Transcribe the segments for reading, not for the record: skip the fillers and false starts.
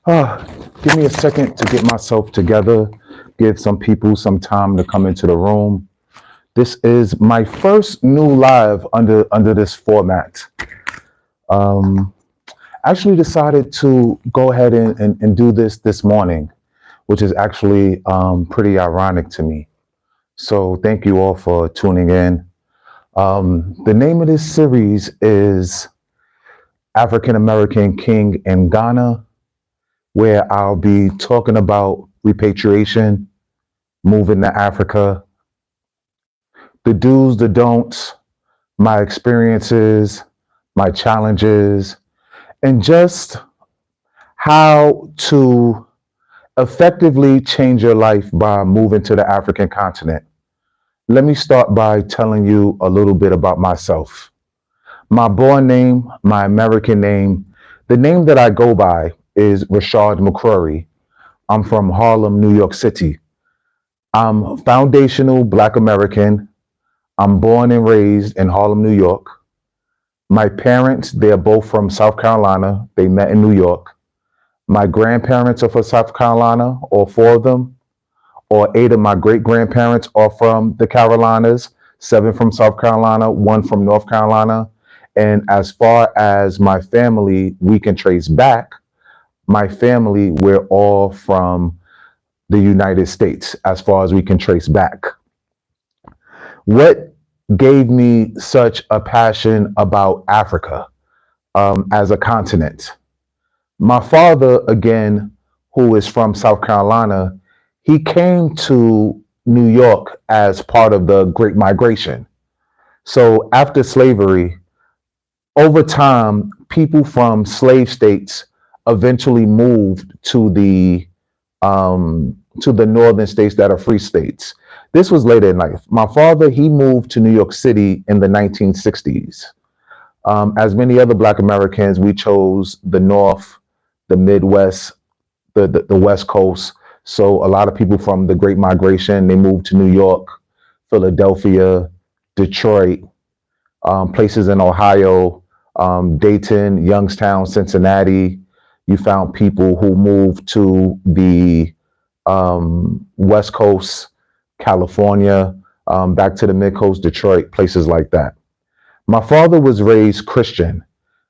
Uh, Give me a second to get myself together, give some people some time to come into the room. This is my first new live under this format. Um, Actually decided to go ahead and do this morning, which is actually pretty ironic to me. So thank you all for tuning in. The name of this series is African American King in Ghana, where I'll be talking about repatriation, moving to Africa, the do's, the don'ts, my experiences, my challenges, and just how to effectively change your life by moving to the African continent. Let me start by telling you a little bit about myself. My born name, my American name, the name that I go by is Rashard McCrory. I'm from Harlem, New York City. I'm foundational Black American. I'm born and raised in Harlem, New York. My parents, they're both from South Carolina. They met in New York. My grandparents are from South Carolina, all four of them, or eight of my great grandparents are from the Carolinas, seven from South Carolina, one from North Carolina. And as far as my family, we can trace back, my family, we're all from the United States as far as we can trace back. What gave me such a passion about Africa as a continent? My father, again, who is from South Carolina, he came to New York as part of the Great Migration. So after slavery, over time, people from slave states eventually moved to the northern states that are free states. This was later in life. My father, he moved to New York City in the 1960s. As many other Black Americans, we chose the North, the Midwest, the West Coast. So a lot of people from the Great Migration, they moved to New York, Philadelphia, Detroit, places in Ohio, Dayton, Youngstown, Cincinnati. You found people who moved to the West Coast, California, back to the Mid Coast, Detroit, places like that. My father was raised Christian,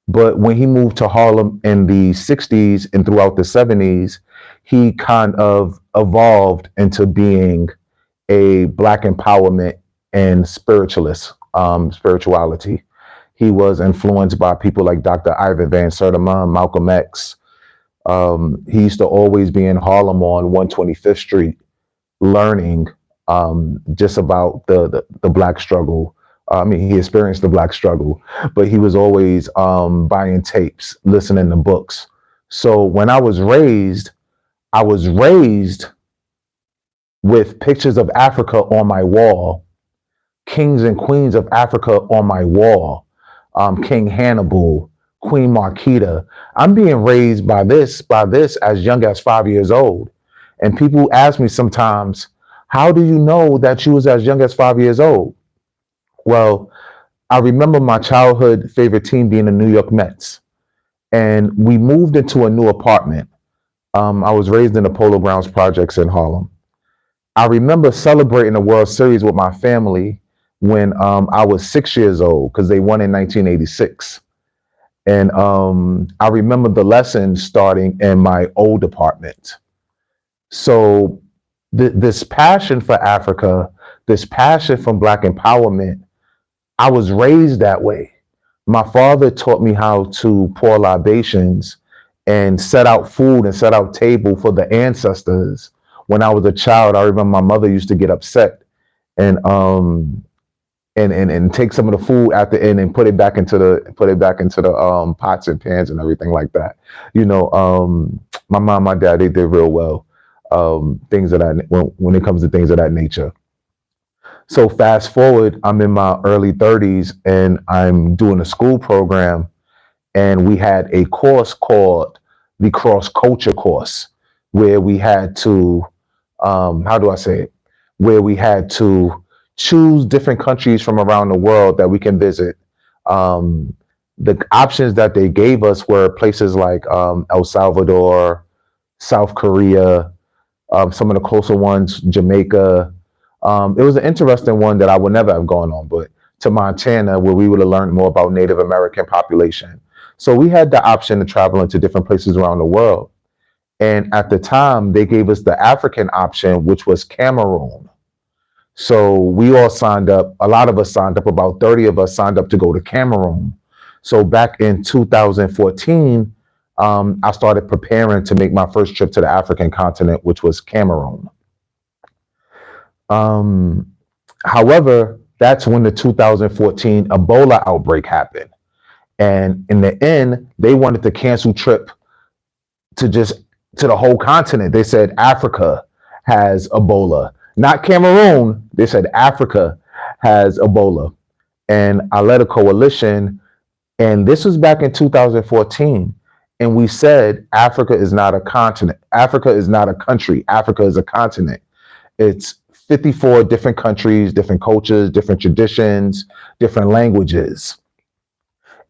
but when he moved to Harlem in the 60s and throughout the 70s, he kind of evolved into being a Black empowerment and spirituality. He was influenced by people like Dr. Ivan Van Sertima, Malcolm X. He used to always be in Harlem on 125th Street learning just about the Black struggle. I mean, he experienced the Black struggle, but he was always buying tapes, listening to books. So when I was raised with pictures of Africa on my wall, kings and queens of Africa on my wall, King Hannibal, Queen Marquita. I'm being raised by this as young as 5 years old. And people ask me sometimes, how do you know that you was as young as 5 years old? Well, I remember my childhood favorite team being the New York Mets. And we moved into a new apartment. I was raised in the Polo Grounds projects in Harlem. I remember celebrating the World Series with my family when I was 6 years old because they won in 1986. And I remember the lessons starting in my old apartment. So this passion for Africa, this passion for Black empowerment, I was raised that way. My father taught me how to pour libations and set out food and set out table for the ancestors. When I was a child, I remember my mother used to get upset and take some of the food at the end and put it back into the pots and pans and everything like that. You know, my mom, my dad, they did real well. Things of that when it comes to things of that nature. So fast forward, I'm in my early 30s and I'm doing a school program, and we had a course called the cross culture course, where we had to, how do I say it? Where we had to choose different countries from around the world that we can visit. The options that they gave us were places like El Salvador, South Korea, some of the closer ones, Jamaica. It was an interesting one that I would never have gone on, but to Montana, where we would have learned more about Native American population. So we had the option to travel into different places around the world. And at the time, they gave us the African option, which was Cameroon. So we all signed up. A lot of us signed up. About 30 of us signed up to go to Cameroon. So back in 2014, I started preparing to make my first trip to the African continent, which was Cameroon. Um, However, that's when the 2014 Ebola outbreak happened. And in the end, they wanted to cancel trip to just to the whole continent. They said Africa has Ebola, not Cameroon. They said Africa has Ebola. And I led a coalition, and this was back in 2014. And we said Africa is not a continent. Africa is not a country. Africa is a continent. It's 54 different countries, different cultures, different traditions, different languages.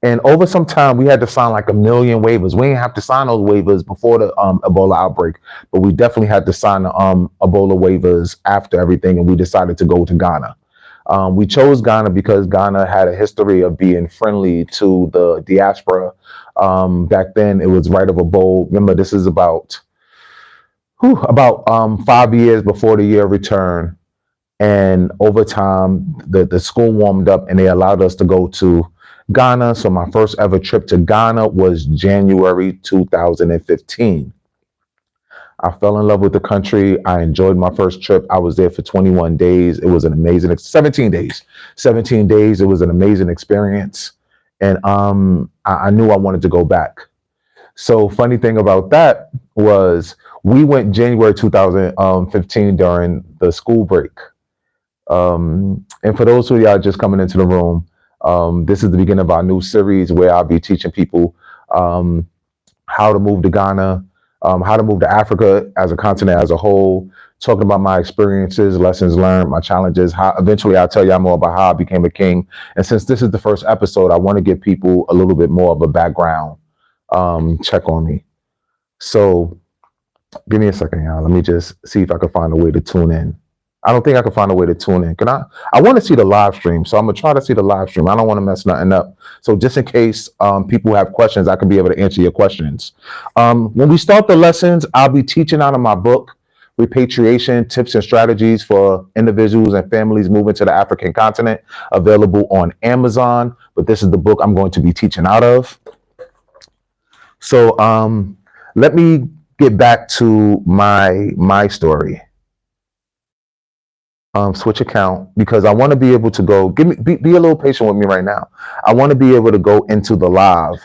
And over some time, we had to sign like a million waivers. We didn't have to sign those waivers before the Ebola outbreak, but we definitely had to sign the Ebola waivers after everything. And we decided to go to Ghana. We chose Ghana because Ghana had a history of being friendly to the diaspora. Back then, it was right of a bowl. Remember, this is about 5 years before the year return. And over time, the school warmed up and they allowed us to go to Ghana. So my first ever trip to Ghana was January 2015. I fell in love with the country. I enjoyed my first trip. I was there for 21 days. It was an amazing, 17 days. 17 days. It was an amazing experience. And I knew I wanted to go back. So funny thing about that was we went January 2015 during the school break. And for those who are just coming into the room, this is the beginning of our new series where I'll be teaching people how to move to Ghana, how to move to Africa as a continent as a whole, talking about my experiences, lessons learned, my challenges. How eventually I'll tell you more about how I became a king. And since this is the first episode, I want to give people a little bit more of a background check on me. So give me a second, y'all. Let me just see if I can find a way to tune in. I don't think I can find a way to tune in. I want to see the live stream, so I'm gonna try to see the live stream. I don't want to mess nothing up. So just in case people have questions, I can be able to answer your questions. When we start the lessons, I'll be teaching out of my book, Repatriation, Tips and Strategies for Individuals and Families Moving to the African Continent, available on Amazon. But this is the book I'm going to be teaching out of. So let me get back to my story. Switch account, because I want to be able to go. Be a little patient with me right now. I want to be able to go into the live.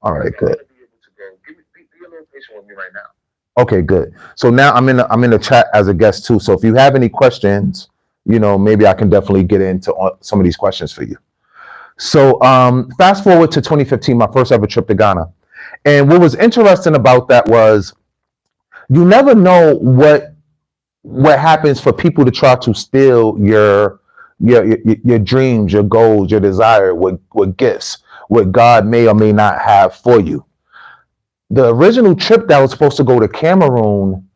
All right, good. Be a little patient with me right now. Okay, good. So now I'm in the chat as a guest too. So if you have any questions, maybe I can definitely get into some of these questions for you. So fast forward to 2015, my first ever trip to Ghana. And what was interesting about that was you never know what happens for people to try to steal your dreams, your goals, your desire, what gifts, what God may or may not have for you. The original trip that was supposed to go to Cameroon,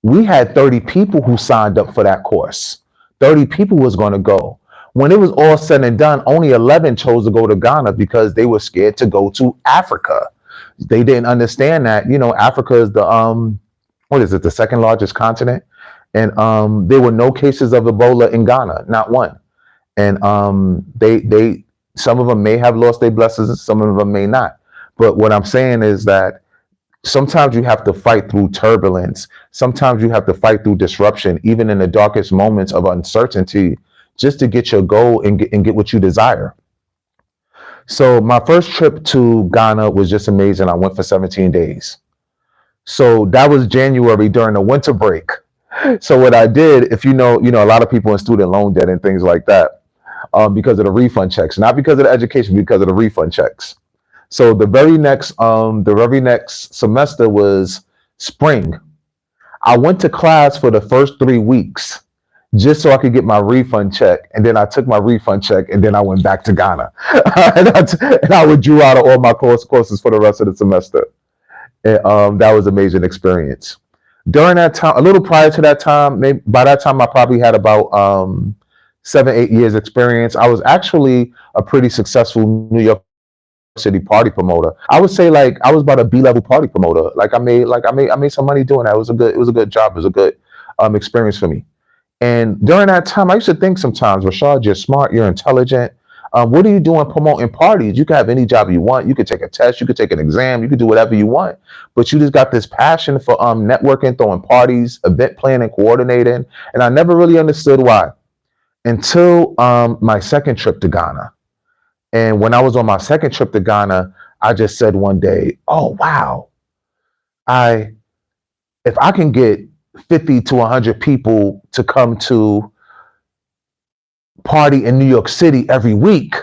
we had 30 people who signed up for that course. 30 people was going to go. When it was all said and done, only 11 chose to go to Ghana because they were scared to go to Africa. They didn't understand that, Africa is the the second largest continent, and there were no cases of Ebola in Ghana, not one. And they some of them may have lost their blessings, some of them may not. But what I'm saying is that sometimes you have to fight through turbulence. Sometimes you have to fight through disruption, even in the darkest moments of uncertainty, just to get your goal and get what you desire. So my first trip to Ghana was just amazing. I went for 17 days. So that was January during the winter break. So what I did, if a lot of people in student loan debt and things like that, because of the refund checks, not because of the education, because of the refund checks. So the very next semester was spring. I went to class for the first 3 weeks just so I could get my refund check. And then I took my refund check and then I went back to Ghana. and I withdrew out of all my courses for the rest of the semester. And, that was an amazing experience. During that time, a little prior to that time, maybe by that time I probably had about 7, 8 years experience. I was actually a pretty successful New York City party promoter. I would say like I was about a B-level party promoter. I made some money doing that. It was a good job. It was a good experience for me. And during that time, I used to think sometimes, Rashad, you're smart, you're intelligent. What are you doing promoting parties? You can have any job you want. You could take a test, you could take an exam, you could do whatever you want. But you just got this passion for networking, throwing parties, event planning, coordinating. And I never really understood why until my second trip to Ghana. And when I was on my second trip to Ghana, I just said one day, "Oh wow, I if I can get 50 to 100 people to come to party in New York City every week,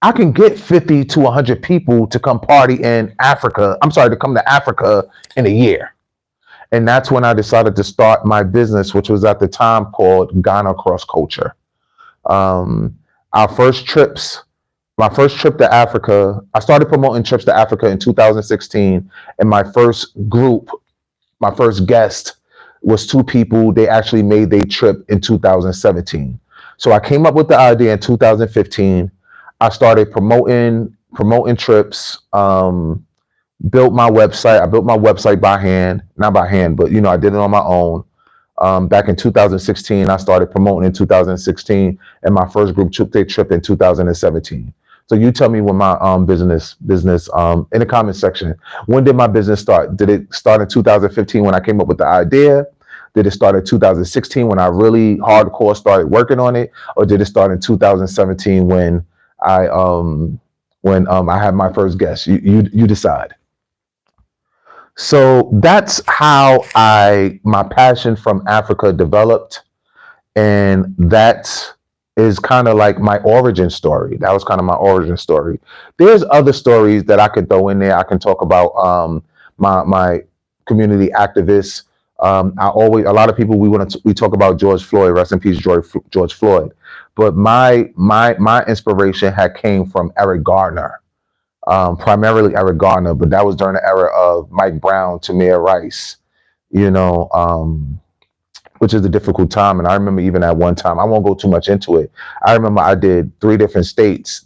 I can get 50 to 100 people to come party in Africa. I'm sorry, to come to Africa in a year." And that's when I decided to start my business, which was at the time called Ghana Cross Culture. Um, our first trips, my first trip to Africa, I started promoting trips to Africa in 2016. And my first group, my first guest was two people. They actually made their trip in 2017. So I came up with the idea in 2015. I started promoting trips. Built my website. I built my website by hand, not by hand, but I did it on my own. Back in 2016, I started promoting in 2016, and my first group took their trip in 2017. So you tell me when my business in the comment section. When did my business start? Did it start in 2015 when I came up with the idea? Did it start in 2016 when I really hardcore started working on it, or did it start in 2017 when I had my first guest? You decide. So that's how my passion from Africa developed, and that is kind of like my origin story. That was kind of my origin story. There's other stories that I could throw in there. I can talk about my community activists. A lot of people we talk about George Floyd, rest in peace, George Floyd. But my inspiration had came from Eric Garner, primarily Eric Garner, but that was during the era of Mike Brown, Tamir Rice, you know, which is a difficult time. And I remember even at one time, I won't go too much into it. I remember I did three different states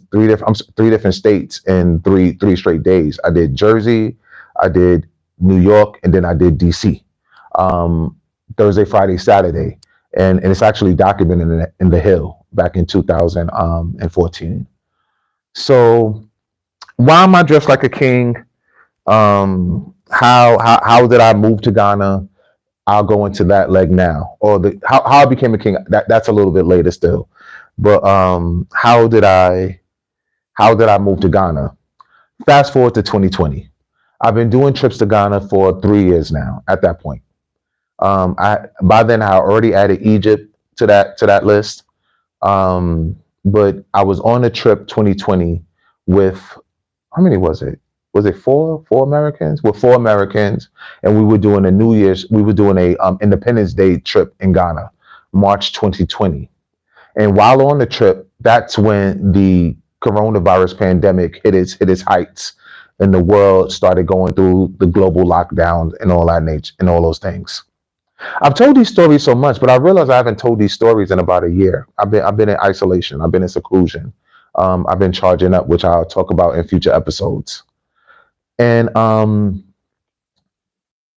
in three straight days. I did Jersey, I did New York, and then I did DC. Thursday, Friday, Saturday, and it's actually documented in the Hill back in 2014. So why am I dressed like a king? How did I move to Ghana? I'll go into that leg now, or how I became a king. That's a little bit later still, but how did I move to Ghana? Fast forward to 2020. I've been doing trips to Ghana for 3 years now. At that point, by then I already added Egypt to that list. But I was on a trip 2020 with, how many was it? Was it four Americans? With 4 Americans, and we were doing a Independence Day trip in Ghana, March 2020. And while on the trip, that's when the coronavirus pandemic hit its heights, and the world started going through the global lockdown and all that nature and all those things. I've told these stories so much, but I realize I haven't told these stories in about a year. I've been in isolation. I've been in seclusion. I've been charging up, which I'll talk about in future episodes. And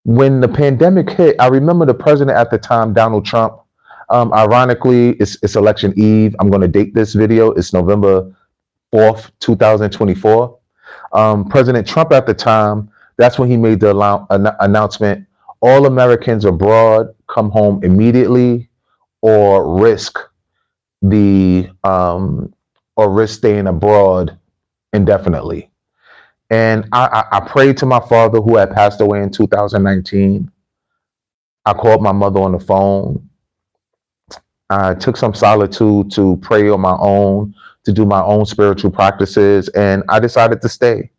when the pandemic hit, I remember the president at the time, Donald Trump. Ironically, it's election eve. I'm going to date this video. It's November 4th, 2024. President Trump at the time, that's when he made the announcement: all Americans abroad come home immediately, or risk staying abroad indefinitely. And I prayed to my father, who had passed away in 2019. I called my mother on the phone. I took some solitude to pray on my own, to do my own spiritual practices, and I decided to stay.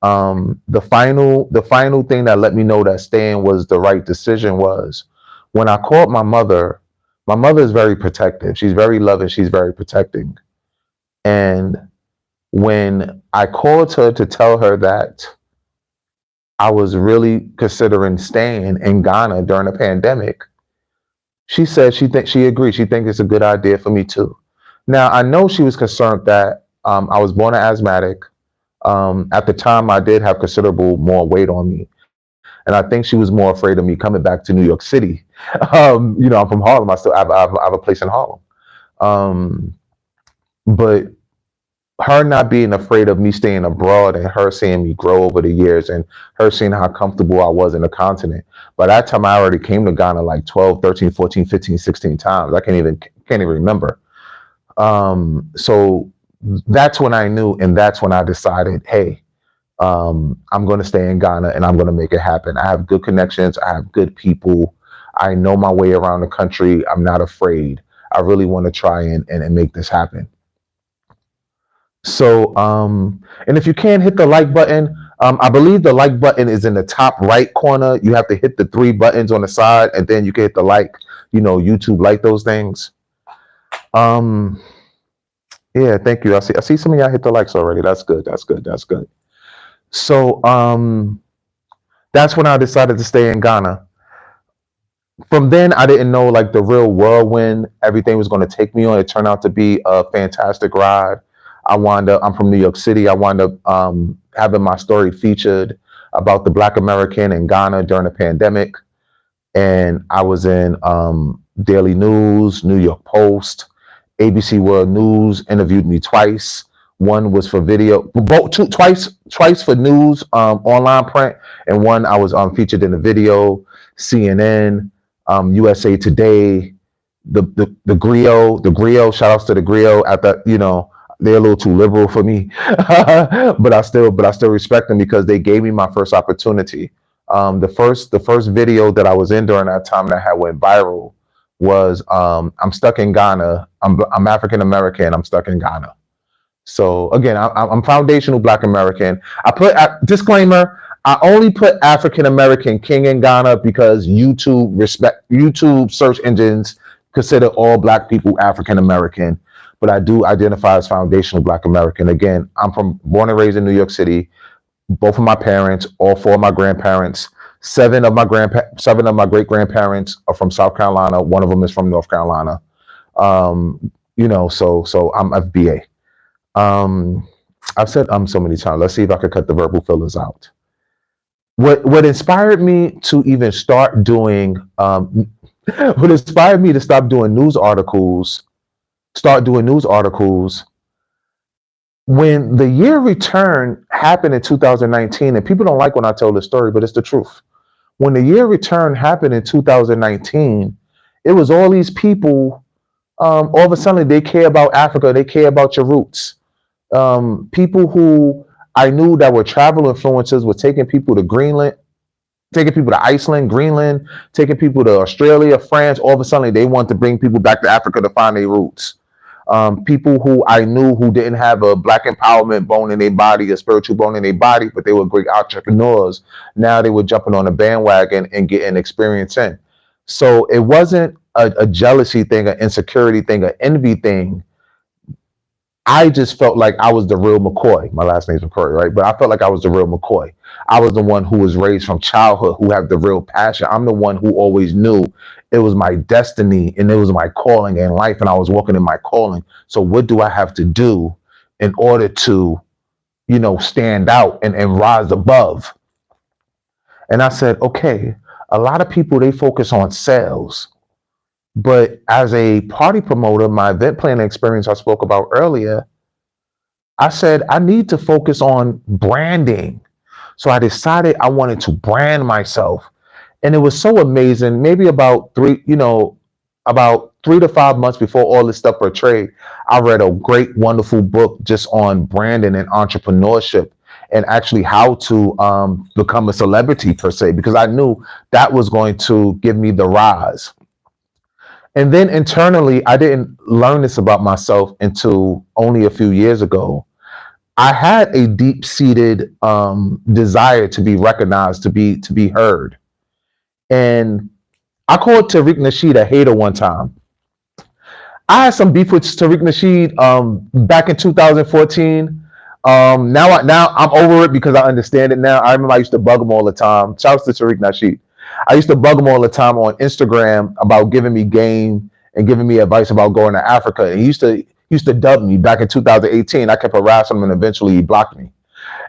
The final thing that let me know that staying was the right decision was when I called my mother. My mother is very protective. She's very loving. She's very protecting. And when I called her to tell her that I was really considering staying in Ghana during the pandemic. She said she agreed. She thinks it's a good idea for me too. Now I know she was concerned that I was born an asthmatic. At the time, I did have considerable more weight on me, and I think she was more afraid of me coming back to New York City. I'm from Harlem. I have a place in Harlem. Um, but her not being afraid of me staying abroad and her seeing me grow over the years and her seeing how comfortable I was in the continent. By that time, I already came to Ghana like 12, 13, 14, 15, 16 times. I can't even remember. So that's when I knew, and that's when I decided, hey, I'm going to stay in Ghana and I'm going to make it happen. I have good connections. I have good people. I know my way around the country. I'm not afraid. I really want to try and make this happen. So, and if you can't hit the like button, I believe the like button is in the top right corner. You have to hit the three buttons on the side, and then you can hit the like. YouTube like those things. Um, yeah, thank you. I see some of y'all hit the likes already. That's good. That's good. That's good. So, that's when I decided to stay in Ghana. From then, I didn't know like the real whirlwind everything was going to take me on. It turned out to be a fantastic ride. I'm from New York City. I wound up having my story featured about the Black American in Ghana during the pandemic. And I was in Daily News, New York Post, ABC World News interviewed me twice. One was for video, twice for news, online print, and one I was featured in a video, CNN, USA Today, the Griot. Shout outs to the Griot. At that, they're a little too liberal for me, but I still respect them because they gave me my first opportunity. The first video that I was in during that time that had went viral was I'm stuck in Ghana. I'm African American. I'm stuck in Ghana. So again, I'm foundational Black American. I put disclaimer. I only put African American King in Ghana because YouTube search engines consider all Black people African American, but I do identify as foundational Black American. Again, born and raised in New York City. Both of my parents, all four of my grandparents, seven of my great grandparents are from South Carolina. One of them is from North Carolina. So I'm FBA. I've said so many times. Let's see if I could cut the verbal fillers out. What inspired me to even start doing what inspired me to start doing news articles when the year return happened in 2019, and people don't like when I tell this story, but it's the truth. When the year return happened in 2019, it was all these people, all of a sudden they care about Africa, they care about your roots. People who I knew that were travel influencers were taking people to Greenland, taking people to Iceland, Greenland, taking people to Australia, France. All of a sudden they want to bring people back to Africa to find their roots. People who I knew who didn't have a Black empowerment bone in their body, a spiritual bone in their body, but they were great entrepreneurs. Now they were jumping on a bandwagon and getting experience in. So it wasn't a jealousy thing, an insecurity thing, an envy thing. I just felt like I was the real McCoy. My last name's McCoy, right? But I felt like I was the real McCoy. I was the one who was raised from childhood, who had the real passion. I'm the one who always knew it was my destiny and it was my calling in life, and I was walking in my calling. So what do I have to do in order to, stand out and rise above? And I said, okay, a lot of people, they focus on sales. But as a party promoter, my event planning experience I spoke about earlier, I said, I need to focus on branding. So I decided I wanted to brand myself. And it was so amazing. Maybe about 3 to 5 months before all this stuff portrayed, I read a great, wonderful book just on branding and entrepreneurship and actually how to become a celebrity per se, because I knew that was going to give me the rise. And then internally, I didn't learn this about myself until only a few years ago. I had a deep-seated desire to be recognized, to be heard. And I called Tariq Nasheed a hater one time. I had some beef with Tariq Nasheed back in 2014. Now I'm over it because I understand it now. I remember I used to bug him all the time. Shouts to Tariq Nasheed. I used to bug him all the time on Instagram about giving me game and giving me advice about going to Africa. And he used to dub me back in 2018. I kept harassing him and eventually he blocked me.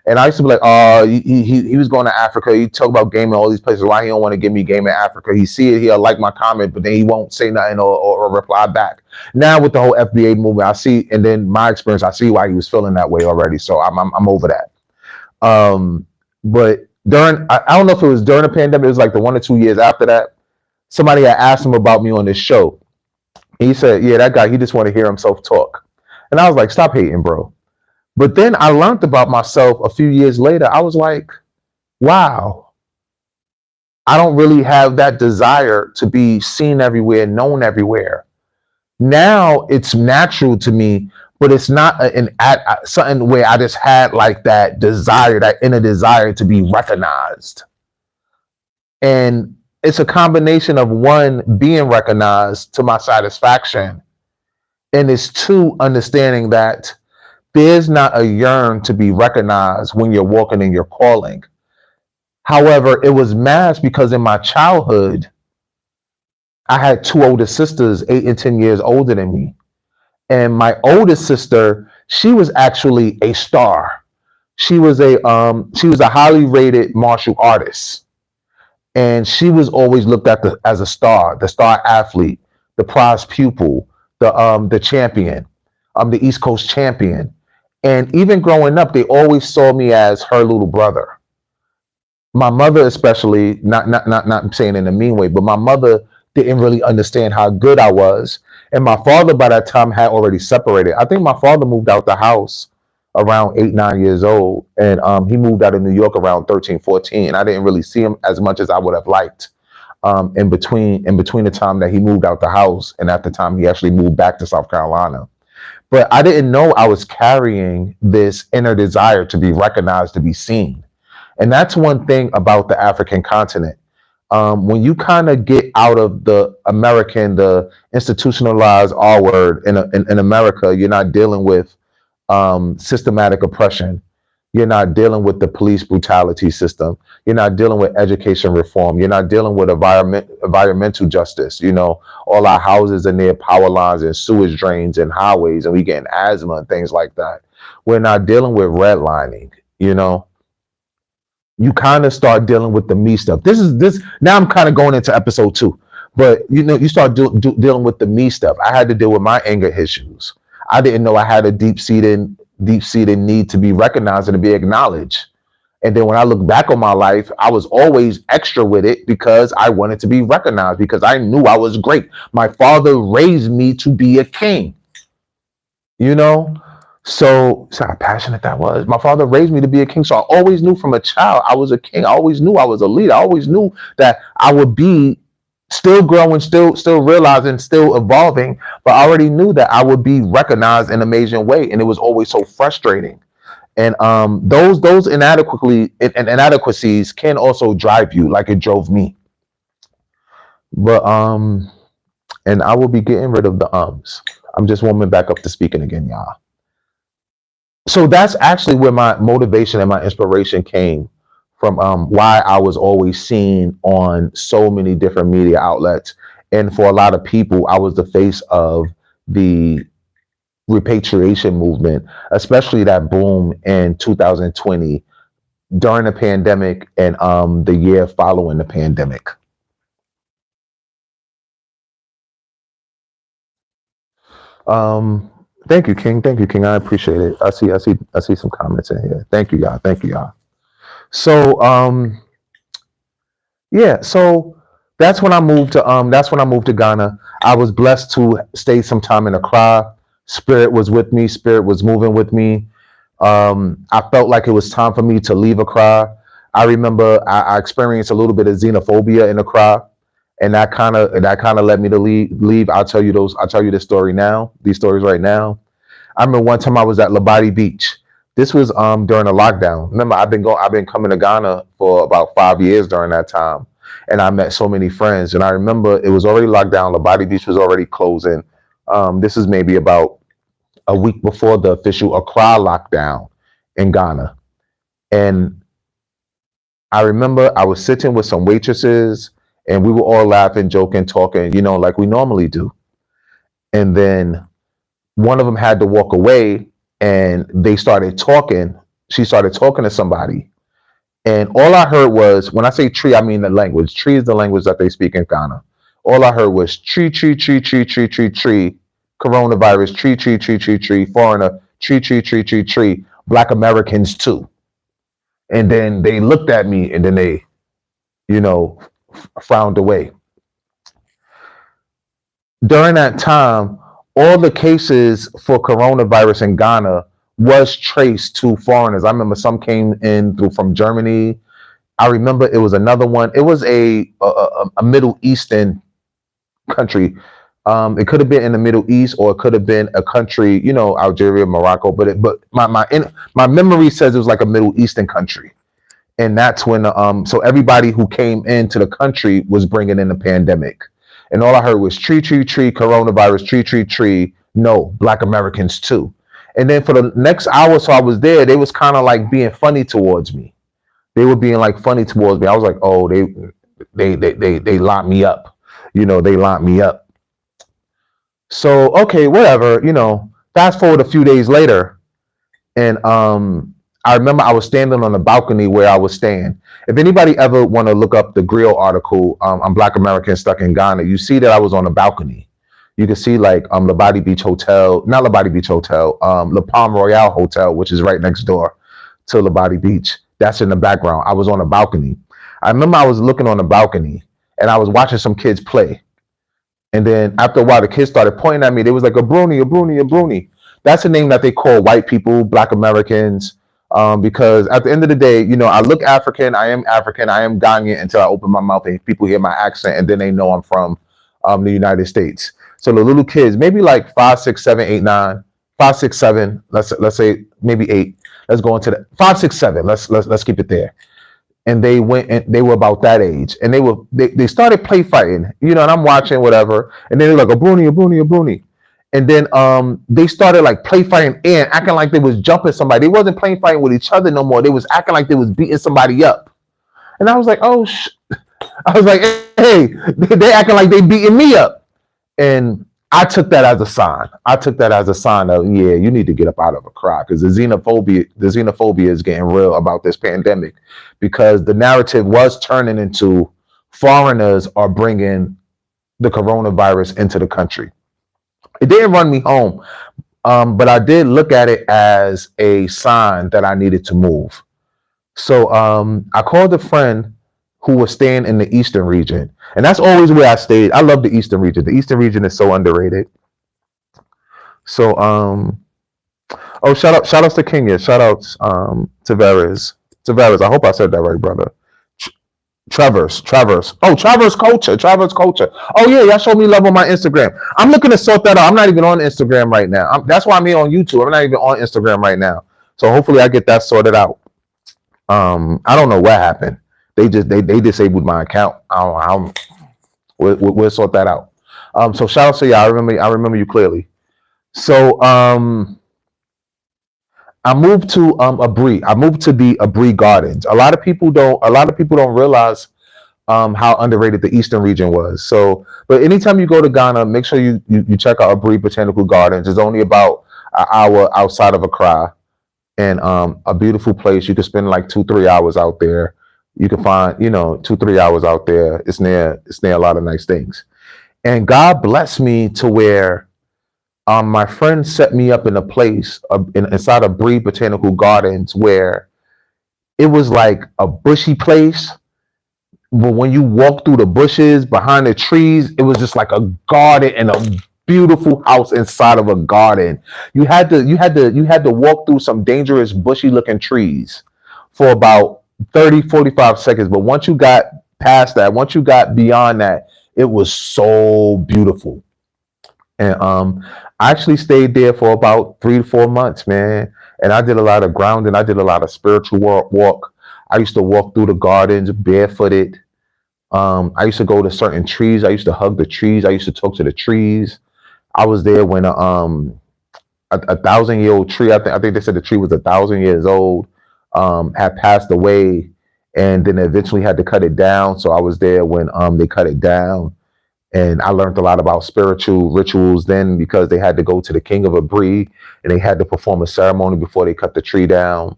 And I used to be like, oh, he was going to Africa. He talked about game in all these places. Why he don't want to give me game in Africa? He see it, he'll like my comment, but then he won't say nothing or reply back. Now with the whole FBA movement, I see, and then my experience, I see why he was feeling that way already. So I'm over that. But I don't know if it was during the pandemic, it was like the 1 or 2 years after that, somebody had asked him about me on this show. He said, yeah, that guy, he just want to hear himself talk. And I was like, stop hating, bro. But then I learned about myself a few years later. I was like, wow, I don't really have that desire to be seen everywhere, known everywhere. Now it's natural to me, but it's not something where I just had like that desire, that inner desire to be recognized. And it's a combination of one, being recognized to my satisfaction, and it's two, understanding that there's not a yearn to be recognized when you're walking in your calling. However, it was masked because in my childhood, I had two older sisters, 8 and 10 years older than me. And my oldest sister, she was actually a star. She was a highly rated martial artist. And she was always looked at as a star, the star athlete, the prize pupil, the champion, the East Coast champion. And even growing up, they always saw me as her little brother. My mother, especially, not saying in a mean way, but my mother didn't really understand how good I was. And my father, by that time, had already separated. I think my father moved out the house around 8, 9 years old, and he moved out of New York around 13, 14. I didn't really see him as much as I would have liked. In between the time that he moved out the house and at the time he actually moved back to South Carolina. But I didn't know I was carrying this inner desire to be recognized, to be seen. And that's one thing about the African continent. When you kind of get out of the institutionalized R word in America, you're not dealing with systematic oppression. You're not dealing with the police brutality system. You're not dealing with education reform. You're not dealing with environmental justice. All our houses are near power lines and sewage drains and highways, and we getting asthma and things like that. We're not dealing with redlining. You kind of start dealing with the me stuff. This now I'm kind of going into episode 2, but you start dealing with the me stuff. I had to deal with my anger issues. I didn't know I had a deep-seated need to be recognized and to be acknowledged. And then when I look back on my life, I was always extra with it because I wanted to be recognized, because I knew I was great. My father raised me to be a king. So how passionate that was. My father raised me to be a king. So I always knew from a child I was a king. I always knew I was a leader. I always knew that I would be still growing, still realizing, still evolving, but I already knew that I would be recognized in an amazing way. And it was always so frustrating. And those inadequacies can also drive you, like it drove me. But and I will be getting rid of the ums. I'm just warming back up to speaking again, y'all. So that's actually where my motivation and my inspiration came from, why I was always seen on so many different media outlets. And for a lot of people, I was the face of the repatriation movement, especially that boom in 2020 during the pandemic and the year following the pandemic. Thank you, King. Thank you, King. I appreciate it. I see some comments in here. Thank you, y'all. Thank you, y'all. So yeah, so that's when I moved to Ghana. I was blessed to stay some time in Accra. Spirit was with me. Spirit was moving with me. I felt like it was time for me to leave Accra. I remember I experienced a little bit of xenophobia in Accra, and that kind of led me to leave. I'll tell you this story now. These stories right now. I remember one time I was at Labadi Beach. This was during a lockdown. Remember, I've been coming to Ghana for about 5 years during that time, and I met so many friends. And I remember it was already locked down. Labadi Beach was already closing. This is maybe about a week before the official Accra lockdown, in Ghana. And I remember I was sitting with some waitresses and we were all laughing, joking, talking, like we normally do. And then one of them had to walk away and they started talking. She started talking to somebody. And all I heard was, when I say tree, I mean the language. Tree is the language that they speak in Ghana. All I heard was tree, tree, tree, tree, tree, tree, tree, coronavirus, tree, tree, tree, tree, tree, foreigner, tree, tree, tree, tree, tree, Black Americans too. And then they looked at me and then they, frowned away. During that time, all the cases for coronavirus in Ghana was traced to foreigners. I remember some came in through from Germany. I remember it was another one. It was a Middle Eastern country. It could have been in the Middle East, or it could have been a country, Algeria, Morocco. But my memory says it was like a Middle Eastern country, and that's when so everybody who came into the country was bringing in the pandemic, and all I heard was tree, tree, tree, coronavirus, tree, tree, tree. No, Black Americans too. And then for the next hour, so I was there, they was kind of like being funny towards me. They were being like funny towards me. I was like, oh, they locked me up. They locked me up. So, okay, whatever, fast forward a few days later. And I remember I was standing on the balcony where I was staying. If anybody ever want to look up the Grill article on Black Americans stuck in Ghana, you see that I was on the balcony. You can see like La Body Beach Hotel, not La Body Beach Hotel, La Palm Royale Hotel, which is right next door to La Body Beach. That's in the background. I was on a balcony. I remember I was looking on the balcony and I was watching some kids play. And then after a while, the kids started pointing at me. They was like, a Bruni, a Bruni, a Bruni. That's a name that they call white people, Black Americans, because at the end of the day, I look African. I am Ghanaian until I open my mouth and people hear my accent and then they know I'm from the United States. So the little kids, maybe like 5, 6, 7, 8, 9, 5, 6, 7, let's say maybe 8. Let's go into the 5, 6, 7. Let's keep it there. And they went and they were about that age, and they started play fighting, and I'm watching whatever, and then they're like a Bruni, a Bruni, a Bruni, and then they started like play fighting and acting like they was jumping somebody. They wasn't playing fighting with each other no more. They was acting like they was beating somebody up, and I was like, oh, I was like, hey, they acting like they beating me up, and I took that as a sign. I took that as a sign of, yeah, you need to get up out of a crowd, because the xenophobia is getting real about this pandemic, because the narrative was turning into foreigners are bringing the coronavirus into the country. It didn't run me home, but I did look at it as a sign that I needed to move. So I called a friend who was staying in the Eastern region. And that's always where I stayed. I love the Eastern region. The Eastern region is so underrated. So, shout outs to Kenya. Shout outs to Tavares. I hope I said that right, brother. Travers. Oh, Travers Culture. Oh, yeah, y'all show me love on my Instagram. I'm looking to sort that out. I'm not even on Instagram right now. That's why I'm here on YouTube. I'm not even on Instagram right now. So hopefully I get that sorted out. I don't know what happened. They disabled my account. We'll sort that out. So shout out to you. I remember you clearly. So I moved to Abri. I moved to the Abri Gardens. A lot of people don't realize how underrated the Eastern region was. So, but anytime you go to Ghana, make sure you check out Abri Botanical Gardens. It's only about an hour outside of Accra, and a beautiful place. You can spend like 2-3 hours out there. You can find, 2-3 hours out there. It's near a lot of nice things. And God blessed me to where my friend set me up in a place inside of Bree Botanical Gardens where it was like a bushy place. But when you walk through the bushes behind the trees, it was just like a garden and a beautiful house inside of a garden. You had to walk through some dangerous bushy looking trees for about 30-45 seconds, but once you got past that, once you got beyond that, it was so beautiful. And I actually stayed there for about 3 to 4 months, man. And I did a lot of grounding. I did a lot of spiritual walk. I used to walk through the gardens barefooted. I used to go to certain trees. I used to hug the trees. I used to talk to the trees. I was there when a 1,000-year-old tree. I think they said the tree was 1,000 years old. Had passed away, and then eventually had to cut it down. So I was there when they cut it down, and I learned a lot about spiritual rituals then, because they had to go to the king of Abri and they had to perform a ceremony before they cut the tree down.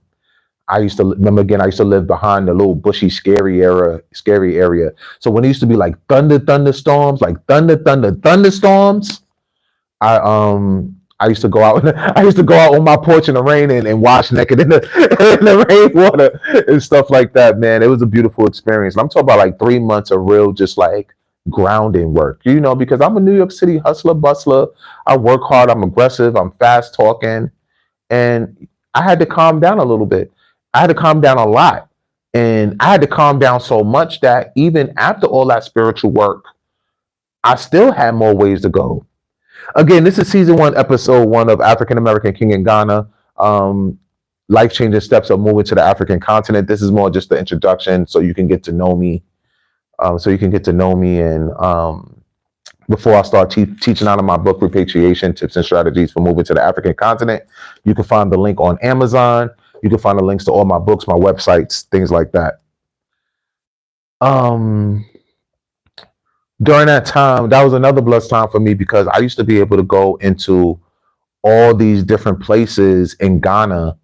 I used to remember again. I used to live behind the little bushy, scary area. So when it used to be like thunderstorms, like thunderstorms, I used to go out. I used to go out on my porch in the rain and wash naked in the rainwater and stuff like that. Man, it was a beautiful experience. And I'm talking about like 3 months of real, just like grounding work. Because I'm a New York City hustler, bustler. I work hard. I'm aggressive. I'm fast talking, and I had to calm down a little bit. I had to calm down a lot, and I had to calm down so much that even after all that spiritual work, I still had more ways to go. Again, this is season 1, episode 1 of African American King in Ghana. Life changing steps of moving to the African continent. This is more just the introduction, so you can get to know me. And before I start teaching out of my book, Repatriation Tips and Strategies for Moving to the African Continent, you can find the link on Amazon. You can find the links to all my books, my websites, things like that. During that time, that was another blessed time for me, because I used to be able to go into all these different places in Ghana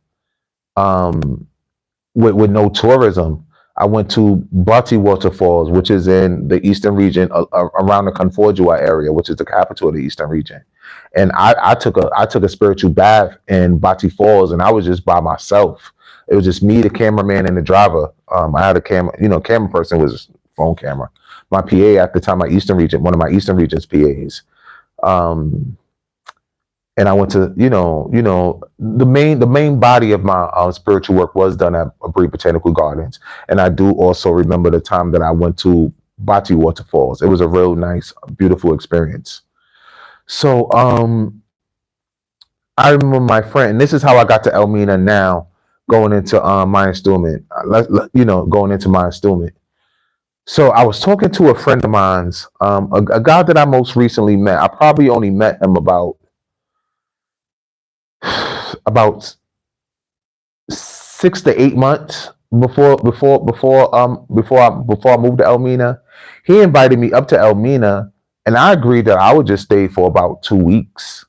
with no tourism. I went to Bati Waterfalls, which is in the eastern region, around the Konfojua area, which is the capital of the eastern region. And I took a spiritual bath in Bati Falls, and I was just by myself. It was just me, the cameraman, and the driver. I had a camera person was phone camera. My PA at the time, one of my Eastern Region's PAs. And I went to, the main body of my spiritual work was done at Abri Botanical Gardens. And I do also remember the time that I went to Bati Waterfalls. It was a real nice, beautiful experience. So I remember my friend, and this is how I got to Elmina now, going into my installment, going into my installment. So I was talking to a friend of mine's, a guy that I most recently met. I probably only met him about 6 to 8 months before I moved to Elmina. He invited me up to Elmina, and I agreed that I would just stay for about 2 weeks.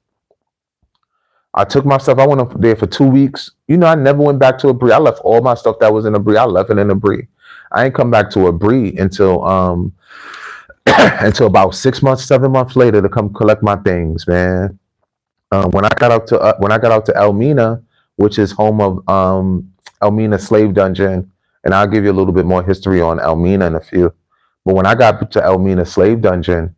I took my stuff. I went up there for 2 weeks. I never went back to Abri. I left all my stuff that was in Abri. I left it in Abri. I ain't come back to Abri until until about 6 months, 7 months later to come collect my things, man. When I got out to Elmina, which is home of Elmina Slave Dungeon, and I'll give you a little bit more history on Elmina in a few. But when I got to Elmina Slave Dungeon,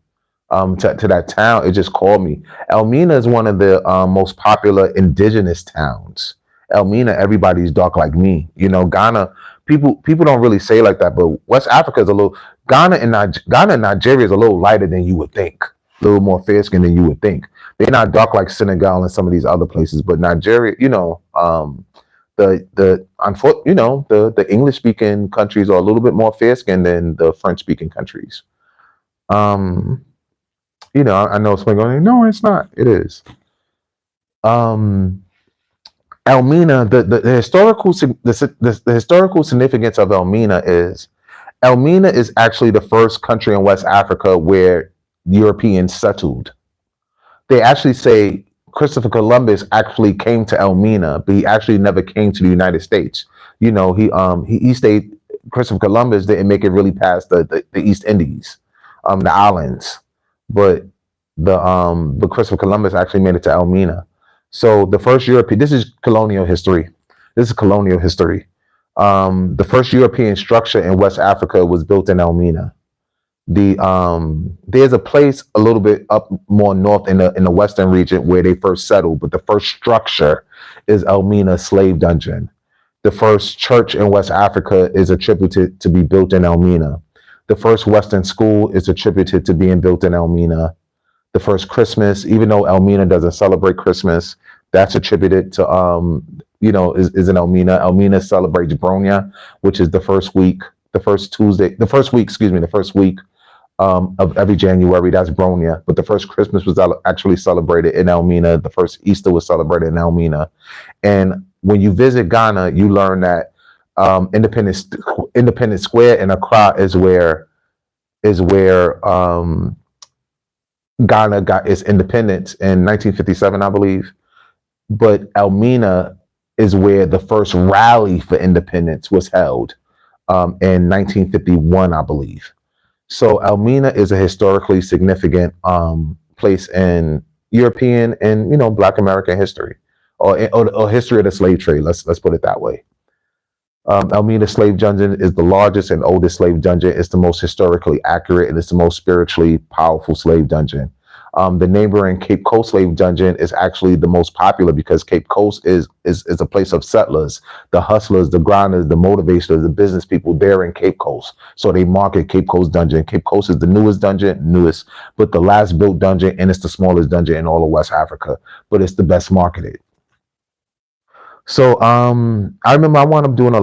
to that town, it just called me. Elmina is one of the most popular indigenous towns. Elmina, everybody's dark like me. Ghana, people don't really say like that, but West Africa is a little. Ghana and Nigeria is a little lighter than you would think. A little more fair skinned than you would think. They're not dark like Senegal and some of these other places, but Nigeria, the English speaking countries are a little bit more fair skinned than the French speaking countries. I know it's going, no, it's not. It is. Elmina, the historical significance of Elmina is actually the first country in West Africa where Europeans settled. They actually say Christopher Columbus actually came to Elmina, but he actually never came to the United States. He stayed. Christopher Columbus didn't make it really past the East Indies, the islands, but Christopher Columbus actually made it to Elmina. So the first European. This is colonial history. The first European structure in West Africa was built in Elmina. There's a place a little bit up more north in the western region where they first settled, but the first structure is Elmina Slave Dungeon. The first church in West Africa is attributed to be built in Elmina. The first Western school is attributed to being built in Elmina. The first Christmas, even though Elmina doesn't celebrate Christmas, that's attributed to is in Elmina. Elmina celebrates Bronya, which is the first week of every January. That's Bronya. But the first Christmas was actually celebrated in Elmina. The first Easter was celebrated in Elmina. And when you visit Ghana, you learn that Independence Square in Accra is where Ghana got its independence in 1957, I believe. But Elmina is where the first rally for independence was held in 1951, I believe. So Elmina is a historically significant place in European and Black American history, or history of the slave trade. Let's put it that way. Elmina Slave Dungeon is the largest and oldest slave dungeon. It's the most historically accurate and it's the most spiritually powerful slave dungeon. The neighboring Cape Coast Slave Dungeon is actually the most popular because Cape Coast is a place of settlers, the hustlers, the grinders, the motivators, the business people there in Cape Coast. So they market Cape Coast Dungeon. Cape Coast is the newest, but the last built dungeon, and it's the smallest dungeon in all of West Africa, but it's the best marketed. So I remember I wound up carrying a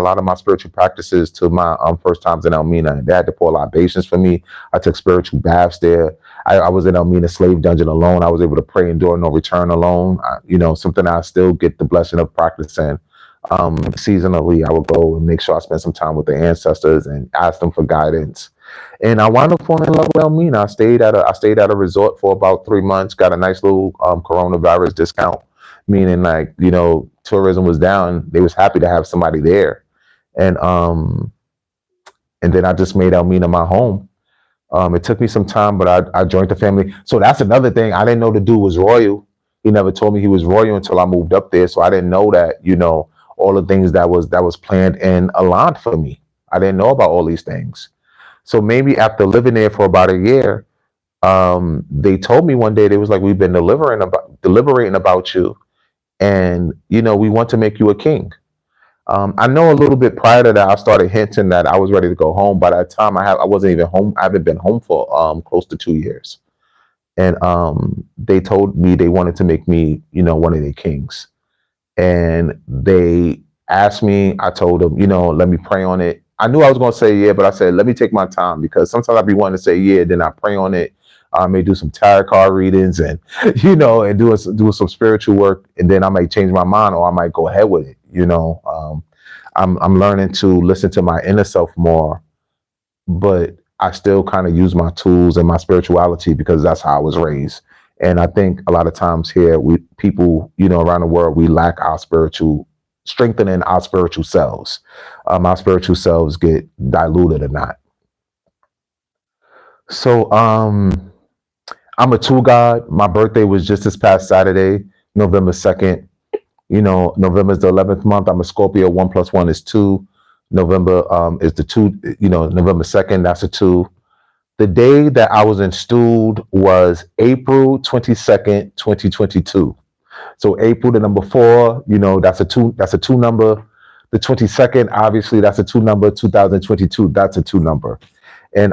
lot of my spiritual practices to my first times in Elmina. They had to pour libations for me. I took spiritual baths there. I was in Elmina Slave Dungeon alone. I was able to pray and do no return alone. Something I still get the blessing of practicing. Seasonally, I would go and make sure I spend some time with the ancestors and ask them for guidance. And I wound up falling in love with Elmina. I stayed at a resort for about 3 months. Got a nice little coronavirus discount, meaning like tourism was down. They was happy to have somebody there, and then I just made Elmina my home. It took me some time, but I joined the family. So that's another thing. I didn't know the dude was royal. He never told me he was royal until I moved up there. So I didn't know that all the things that was planned and aligned for me. I didn't know about all these things. So maybe after living there for about a year, they told me one day, they was like, we've been deliberating about you, and we want to make you a king. I know a little bit prior to that, I started hinting that I was ready to go home. By that time, I wasn't even home. I haven't been home for close to 2 years, and they told me they wanted to make me, one of their kings. And they asked me. I told them, let me pray on it. I knew I was going to say yeah, but I said let me take my time, because sometimes I'd be wanting to say yeah, then I pray on it. I may do some tarot card readings and and do some spiritual work, and then I might change my mind, or I might go ahead with it. I'm learning to listen to my inner self more, but I still kind of use my tools and my spirituality because that's how I was raised. And I think a lot of times here, people around the world, we lack our strengthening our spiritual selves. Our spiritual selves get diluted or not. So I'm a two God. My birthday was just this past Saturday, November 2nd. November is the 11th month. I'm a Scorpio. 1 + 1 is 2. November is the 2. November 2nd, that's a 2. The day that I was installed was April 22nd, 2022. So April, the number 4, that's a 2. That's a 2 number. The 22nd, obviously, that's a 2 number. 2022, that's a 2 number. And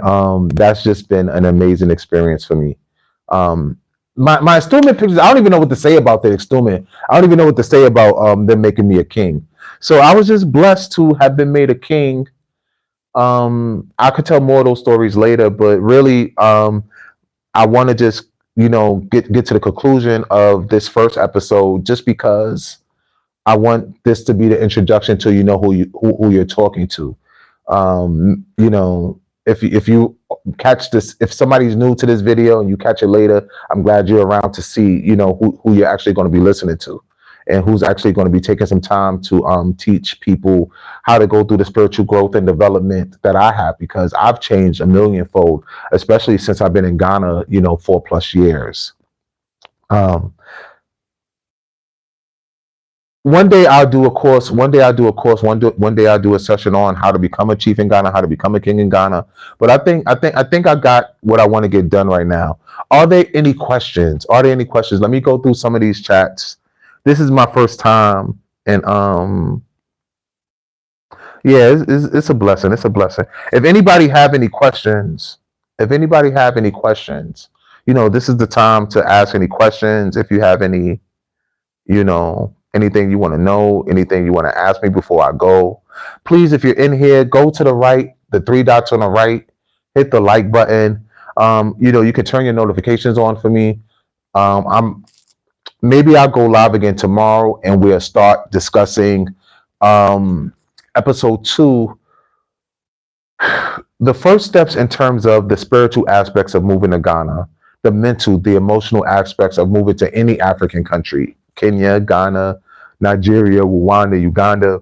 that's just been an amazing experience for me. My installment pictures, I don't even know what to say about the installment. I don't even know what to say about them making me a king. So I was just blessed to have been made a king. I could tell more of those stories later, but really, I want to just get to the conclusion of this first episode, just because I want this to be the introduction to who you're talking to. If you catch this, if somebody's new to this video and you catch it later, I'm glad you're around to see who you're actually going to be listening to, and who's actually going to be taking some time to teach people how to go through the spiritual growth and development that I have, because I've changed a millionfold, especially since I've been in Ghana 4+ years. One day I'll do a course. One day I'll do a session on how to become a chief in Ghana, how to become a king in Ghana. But I think I got what I want to get done right now. Are there any questions? Let me go through some of these chats. This is my first time, and yeah, it's a blessing. It's a blessing. If anybody have any questions, this is the time to ask any questions. If you have any, anything you want to know, anything you want to ask me before I go, please, if you're in here, go to the right, the 3 dots on the right, hit the like button. You can turn your notifications on for me. I'm Maybe I'll go live again tomorrow and we'll start discussing episode 2, the first steps in terms of the spiritual aspects of moving to Ghana, the mental, the emotional aspects of moving to any African country, Kenya, Ghana, Nigeria, Rwanda, Uganda.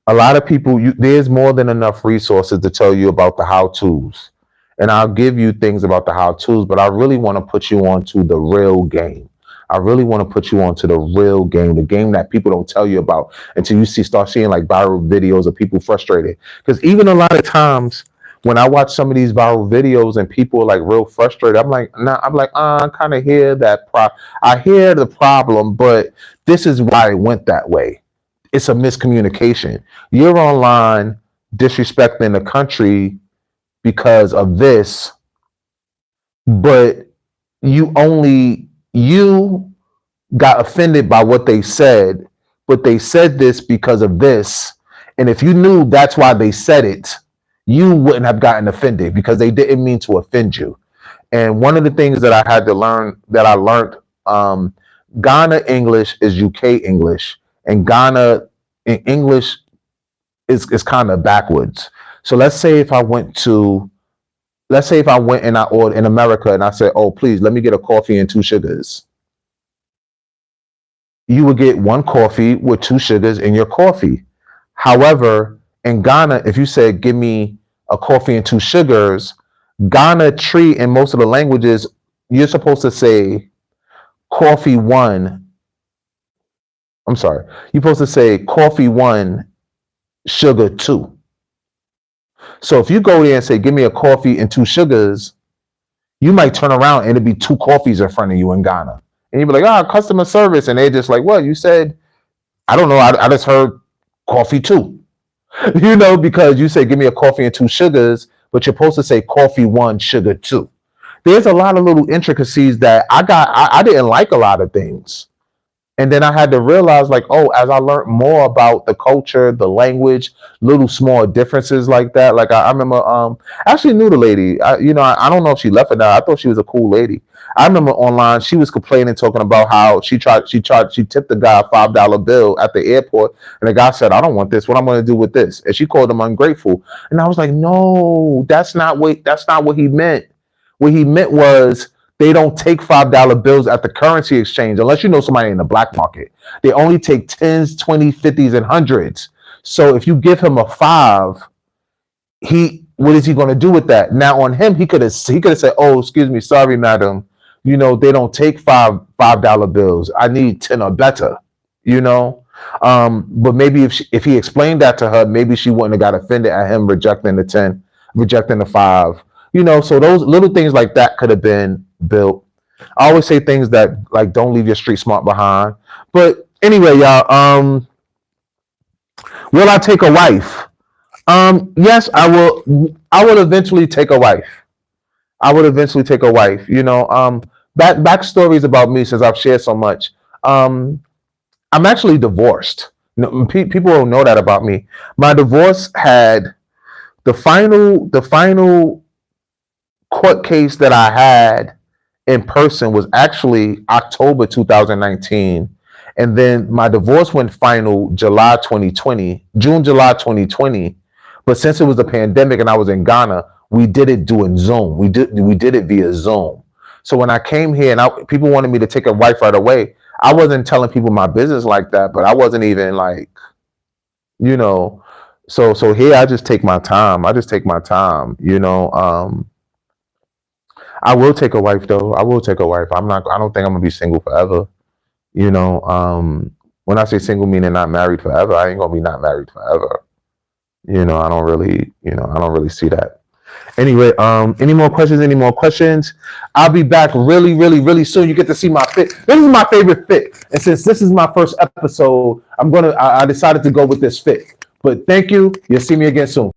A lot of people, there's more than enough resources to tell you about the how-tos. And I'll give you things about the how-tos, but I really want to put you onto the real game. I really want to put you onto the real game, the game that people don't tell you about until you start seeing like viral videos of people frustrated. Because even a lot of times when I watch some of these viral videos and people are like real frustrated, I'm like, nah, I kind of hear that. I hear the problem, but this is why it went that way. It's a miscommunication. You're online disrespecting the country because of this, but you got offended by what they said, but they said this because of this. And if you knew that's why they said it, you wouldn't have gotten offended because they didn't mean to offend you. And one of the things that I had to learn, that I learned, Ghana English is UK English, and Ghana in English is kind of backwards. So let's say if I went and I ordered in America and I said, oh, please, let me get a coffee and 2 sugars. You would get 1 coffee with 2 sugars in your coffee. However, in Ghana, if you said, give me a coffee and 2 sugars, Ghana tree in most of the languages, you're supposed to say coffee 1. I'm sorry. You're supposed to say coffee 1, sugar 2. So if you go there and say, give me a coffee and 2 sugars, you might turn around and it'll be 2 coffees in front of you in Ghana. And you'd be like, customer service. And they're just like, what? You said, I don't know. I just heard coffee 2. Because you say, give me a coffee and 2 sugars, but you're supposed to say coffee 1, sugar 2. There's a lot of little intricacies that I didn't like a lot of things. And then I had to realize, like, as I learned more about the culture, the language, little small differences like that. Like I remember, I actually knew the lady. I don't know if she left or not. I thought she was a cool lady. I remember online, she was complaining, talking about how she tipped the guy a $5 bill at the airport, and the guy said, I don't want this. What I'm going to do with this? And she called him ungrateful. And I was like, no, that's not what he meant. What he meant was, they don't take $5 bills at the currency exchange unless you know somebody in the black market. They only take 10s, 20s, 50s, and 100s. So if you give him a 5, what is he going to do with that? Now on him, he could have said, oh, excuse me, sorry, madam. They don't take $5 bills. I need 10 or better. But maybe if he explained that to her, maybe she wouldn't have got offended at him rejecting the 10, rejecting the 5. So those little things like that could have been built. I always say things that like, don't leave your street smart behind. But anyway, y'all, will I take a wife? Yes, I will. I will eventually take a wife. Backstories about me, since I've shared so much. I'm actually divorced. People don't know that about me. My divorce had the final court case that I had in person was actually October 2019. And then my divorce went final June, July 2020. But since it was a pandemic and I was in Ghana, we did it doing Zoom. We did it via Zoom. So when I came here and people wanted me to take a wife right away, I wasn't telling people my business like that, but I wasn't even like, so here I just take my time. I will take a wife though. I will take a wife. I don't think I'm gonna be single forever. When I say single, meaning not married forever, I ain't gonna be not married forever. I don't really see that. Anyway, any more questions? I'll be back really, really, really soon. You get to see my fit. This is my favorite fit. And since this is my first episode, I decided to go with this fit. But thank you. You'll see me again soon.